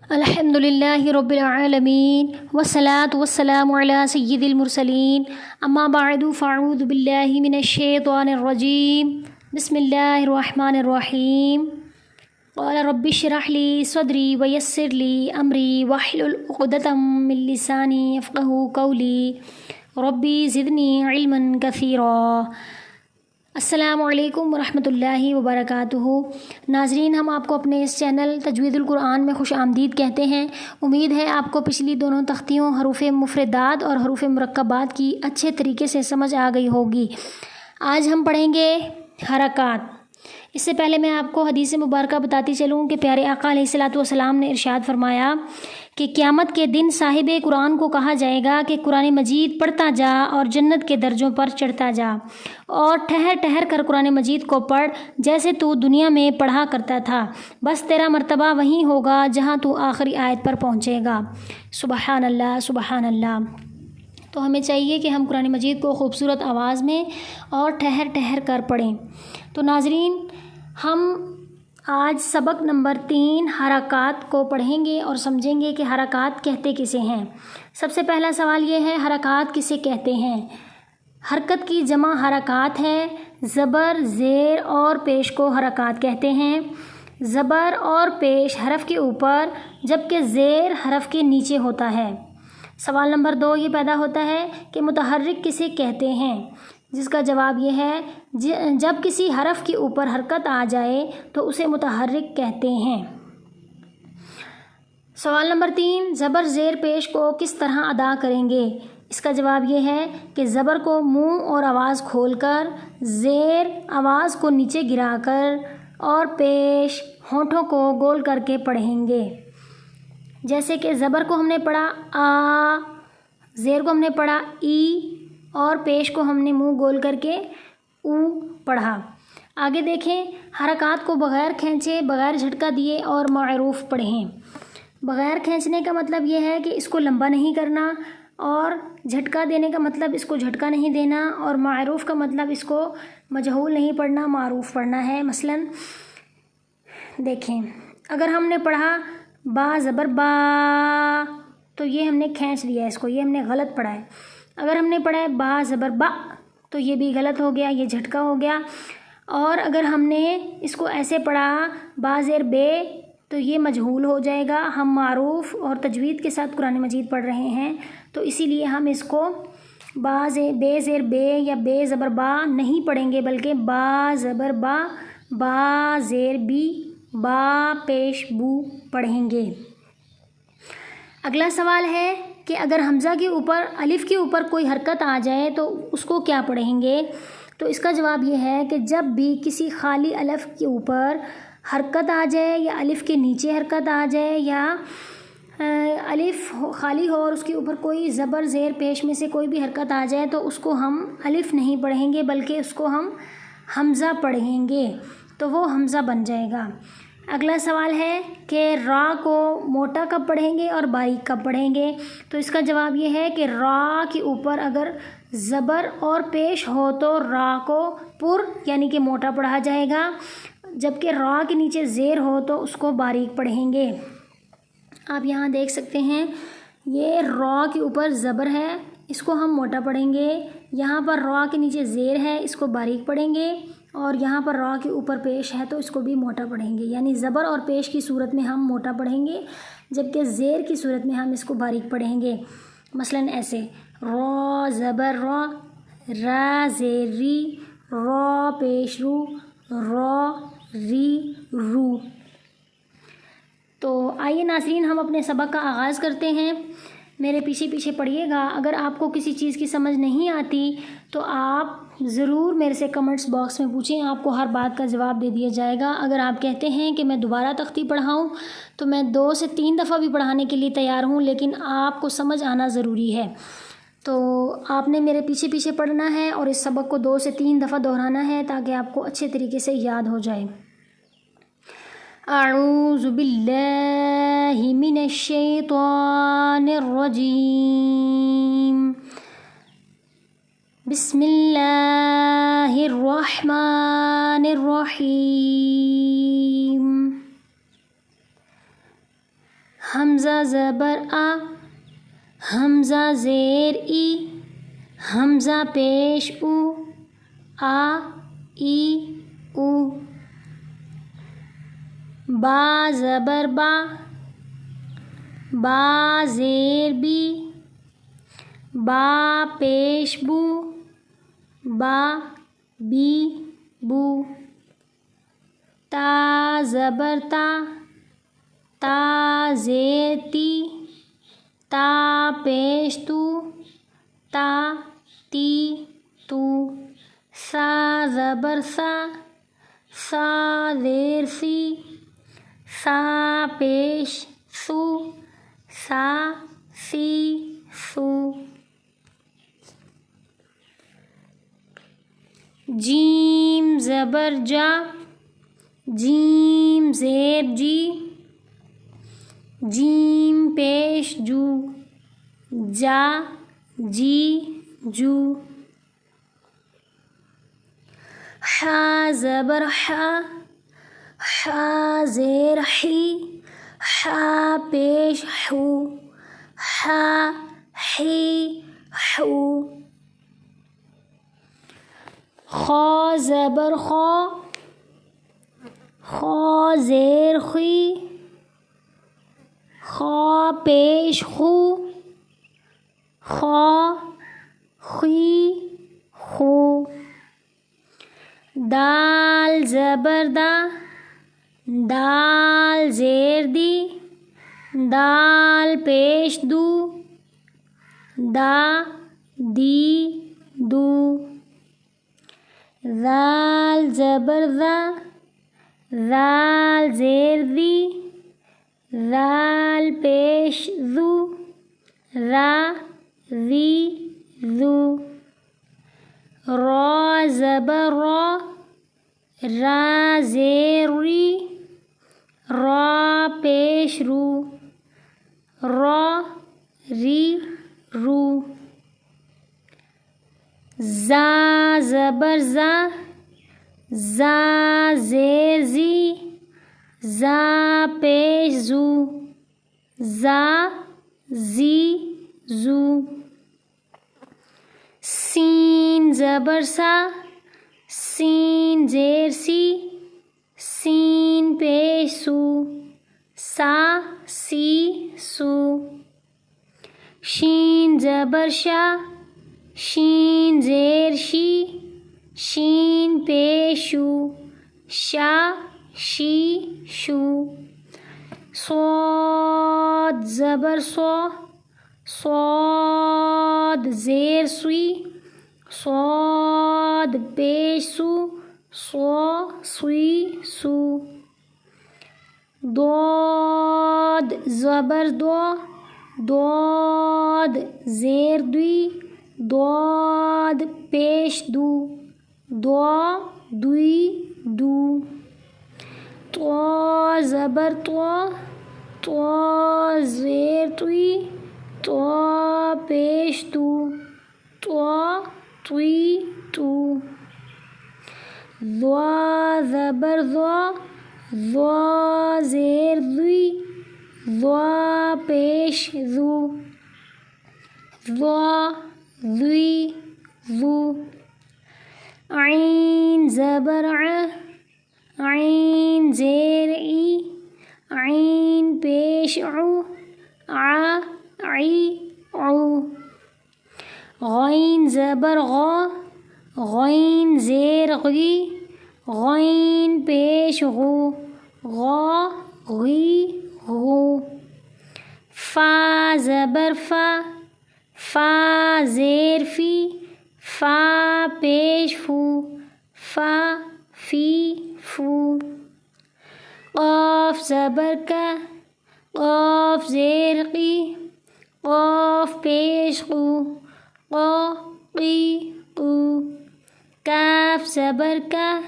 الحمدللہ رب العالمین والصلاة والسلام علی سید المرسلین اما بعد فاعوذ باللہ من الشیطان الرجیم بسم اللہ الرحمن الرحیم قال رب اشرح لی صدری ویسر لی امری واحلل عقدۃ من لسانی یفقہوا قولی ربی زدنی علما کثیرا۔ السلام علیکم ورحمۃ اللہ وبرکاتہ۔ ناظرین، ہم آپ کو اپنے اس چینل تجوید القرآن میں خوش آمدید کہتے ہیں۔ امید ہے آپ کو پچھلی دونوں تختیوں حروف مفردات اور حروف مرکبات کی اچھے طریقے سے سمجھ آ گئی ہوگی۔ آج ہم پڑھیں گے حرکات۔ اس سے پہلے میں آپ کو حدیث مبارکہ بتاتی چلوں کہ پیارے آقا علیہ الصلوۃ والسلام نے ارشاد فرمایا کہ قیامت کے دن صاحب قرآن کو کہا جائے گا کہ قرآن مجید پڑھتا جا اور جنت کے درجوں پر چڑھتا جا، اور ٹھہر ٹھہر کر قرآن مجید کو پڑھ جیسے تو دنیا میں پڑھا کرتا تھا، بس تیرا مرتبہ وہیں ہوگا جہاں تو آخری آیت پر پہنچے گا۔ سبحان اللہ، سبحان اللہ۔ تو ہمیں چاہیے کہ ہم قرآن مجید کو خوبصورت آواز میں اور ٹھہر ٹھہر کر پڑھیں۔ تو ناظرین، ہم آج سبق نمبر 3 حرکات کو پڑھیں گے اور سمجھیں گے کہ حرکات کہتے کسے ہیں۔ سب سے پہلا سوال یہ ہے، حرکات کسے کہتے ہیں؟ حرکت کی جمع حرکات ہے۔ زبر، زیر اور پیش کو حرکات کہتے ہیں۔ زبر اور پیش حرف کے اوپر جبکہ زیر حرف کے نیچے ہوتا ہے۔ سوال نمبر 2 یہ پیدا ہوتا ہے کہ متحرک کسے کہتے ہیں، جس کا جواب یہ ہے جب کسی حرف کے اوپر حرکت آ جائے تو اسے متحرک کہتے ہیں۔ سوال نمبر 3 زبر زیر پیش کو کس طرح ادا کریں گے؟ اس کا جواب یہ ہے کہ زبر کو منہ اور آواز کھول کر، زیر آواز کو نیچے گرا کر اور پیش ہونٹوں کو گول کر کے پڑھیں گے۔ جیسے کہ زبر کو ہم نے پڑھا آ، زیر کو ہم نے پڑھا ای اور پیش کو ہم نے منہ گول کر کے او پڑھا۔ آگے دیکھیں، حرکات کو بغیر کھینچے، بغیر جھٹکا دیے اور معروف پڑھیں۔ بغیر کھینچنے کا مطلب یہ ہے کہ اس کو لمبا نہیں کرنا، اور جھٹکا دینے کا مطلب اس کو جھٹکا نہیں دینا، اور معروف کا مطلب اس کو مجہول نہیں پڑھنا، معروف پڑھنا ہے۔ مثلاً دیکھیں، اگر ہم نے پڑھا با زبر با تو یہ ہم نے کھینچ لیا اس کو، یہ ہم نے غلط پڑھا ہے۔ اگر ہم نے پڑھا ہے با زبر با تو یہ بھی غلط ہو گیا، یہ جھٹکا ہو گیا۔ اور اگر ہم نے اس کو ایسے پڑھا با زیر بے تو یہ مجہول ہو جائے گا۔ ہم معروف اور تجوید کے ساتھ قرآن مجید پڑھ رہے ہیں، تو اسی لیے ہم اس کو بے زیر بے یا بے زبر با نہیں پڑھیں گے، بلکہ با زبر با، با زیر بی، با پیش بو پڑھیں گے۔ اگلا سوال ہے کہ اگر حمزہ کے اوپر، الف کے اوپر کوئی حرکت آ جائے تو اس کو کیا پڑھیں گے؟ تو اس کا جواب یہ ہے کہ جب بھی کسی خالی الف کے اوپر حرکت آ جائے یا الف کے نیچے حرکت آ جائے یا الف خالی ہو اور اس کے اوپر کوئی زبر زیر پیش میں سے کوئی بھی حرکت آ جائے تو اس کو ہم الف نہیں پڑھیں گے، بلکہ اس کو ہم حمزہ پڑھیں گے، تو وہ حمزہ بن جائے گا۔ اگلا سوال ہے کہ را کو موٹا کب پڑھیں گے اور باریک کب پڑھیں گے؟ تو اس کا جواب یہ ہے کہ را کے اوپر اگر زبر اور پیش ہو تو را کو پر یعنی کہ موٹا پڑھا جائے گا، جبکہ را کے نیچے زیر ہو تو اس کو باریک پڑھیں گے۔ آپ یہاں دیکھ سکتے ہیں، یہ را کے اوپر زبر ہے، اس کو ہم موٹا پڑھیں گے۔ یہاں پر را کے نیچے زیر ہے، اس کو باریک پڑھیں گے، اور یہاں پر را کے اوپر پیش ہے تو اس کو بھی موٹا پڑھیں گے۔ یعنی زبر اور پیش کی صورت میں ہم موٹا پڑھیں گے، جبکہ زیر کی صورت میں ہم اس کو باریک پڑھیں گے۔ مثلاً ایسے را زبر را، را زیر ری، را پیش رو، را ری رو۔ تو آئیے ناظرین، ہم اپنے سبق کا آغاز کرتے ہیں۔ میرے پیچھے پیچھے پڑھیے گا۔ اگر آپ کو کسی چیز کی سمجھ نہیں آتی تو آپ ضرور میرے سے کمنٹس باکس میں پوچھیں، آپ کو ہر بات کا جواب دے دیا جائے گا۔ اگر آپ کہتے ہیں کہ میں دوبارہ تختی پڑھاؤں تو میں 2 سے 3 دفعہ بھی پڑھانے کے لیے تیار ہوں، لیکن آپ کو سمجھ آنا ضروری ہے۔ تو آپ نے میرے پیچھے پیچھے پڑھنا ہے اور اس سبق کو 2 سے 3 دفعہ دہرانا ہے تاکہ آپ کو اچھے طریقے سے یاد ہو جائے۔ اعوذ باللہ من الشیطان الرجیم، بسم اللہ الرحمن الرحیم، حمزہ زبر آ، حمزہ زیر ای، حمزہ پیش او، آ ای او۔ با زبر با، با زیر بی، با پیش بو، با بی بو۔ تا زبر تا، تا زیر تی، تا پیش تو، تا تی تو۔ سا زبر سا، سا زیر سی، سا پیش سو، سا سی سو۔ جیم زبر جا، جیم زیر جی، جیم پیش جو، جا جی جو۔ حا زبر حا، حا زیر حی، حا پیش حو، حا حی حو۔ خا زبر خا، خا زیر خی، خا پیش خو، خا خی خو۔ دال زبر دا، دال زیر دی، دال پیش دو، دا دی دو۔ ذال زبر ذا، ذال زیر دی، ذال پیش ذو، ذا ذی ذو۔ را زبر را، را زیر ری، را پیش رو، را ری رو۔ زا زبر زا، زا زیر زی، زا پیش زو، زا زی زو۔ سین زبر سا، سین زیر سی، سین پیش سو، سا سی سو۔ شین زبر شا، شین زیر شی، شین پیش شو، شا شی شو۔ صاد زبر صو، صاد زیر سوی، صاد پیش سو، صو سوی سو۔ ضاد زبر دو، ضاد زیر دوی، ضاد پیش دو، دو دوی دو۔ طا زبر طا، طا زیر توی، طا پیش تو، طا توی تو۔ ضا زبر ضا، ضا زیر ذی، ضا پیش ذو، ضا ذی ذو۔ عین زبر ع، عین زیر ای، عین پیش عو، ع عی عو۔ غین زبر غا، غین زیر غی، غین پیش غو، غا غی غو۔ فا زبر فا، فا زیر فی، فا پیش فو، فا فی فو۔ قاف زبر کا، قاف زیر قی، قاف پیش قو، قا قی قو۔ کاف زبر کا،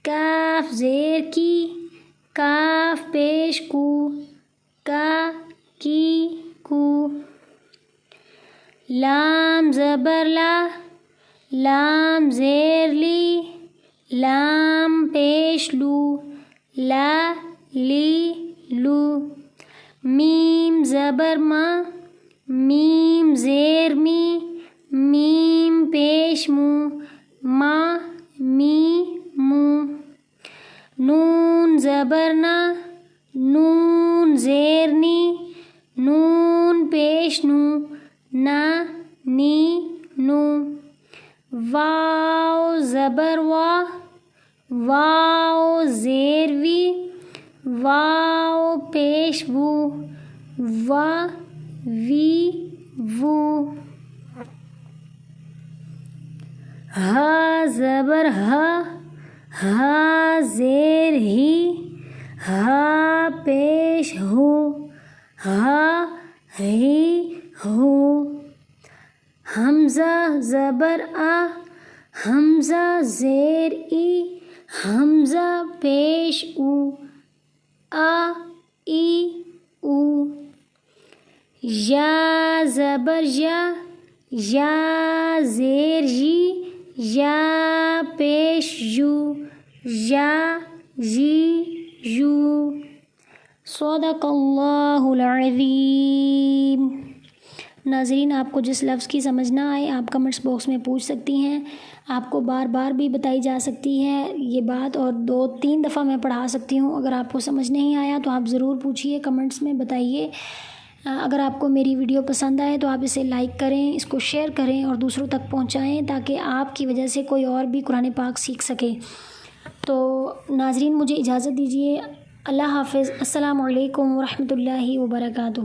کاف زیر کی، کاف پیش کو، کا کی کو۔ لام زبر لا، لام زیر لی، لام پیش لو، لا لی لو۔ میم زبر ما، میم زیر می، میم پیش مو، ما می مو. نون زبر نا، نون زیر نی، نون پیش نو، نا نی نو. واو زبر وا، واو زیر وی، واو پیش وو، وا وی وو. ہا زبر ہا، ہا زیر ہی، ہا پیش ہو، ہا ہی ہو. حمزہ زبر آ، حمزہ زیر ای، حمزہ پیش او، آ ای او. یا زبر یا، یا زیر یی، یا پیش یو، یا یی یو. صدق اللہ العظیم. ناظرین، آپ کو جس لفظ کی سمجھ نہ آئے آپ کمنٹس باکس میں پوچھ سکتی ہیں. آپ کو بار بار بھی بتائی جا سکتی ہے یہ بات، اور 2-3 دفعہ میں پڑھا سکتی ہوں. اگر آپ کو سمجھ نہیں آیا تو آپ ضرور پوچھیے، کمنٹس میں بتائیے. اگر آپ کو میری ویڈیو پسند آئے تو آپ اسے لائک کریں، اس کو شیئر کریں اور دوسروں تک پہنچائیں تاکہ آپ کی وجہ سے کوئی اور بھی قرآن پاک سیکھ سکے. تو ناظرین، مجھے اجازت دیجیے. اللہ حافظ. السلام علیکم ورحمۃ اللہ وبرکاتہ.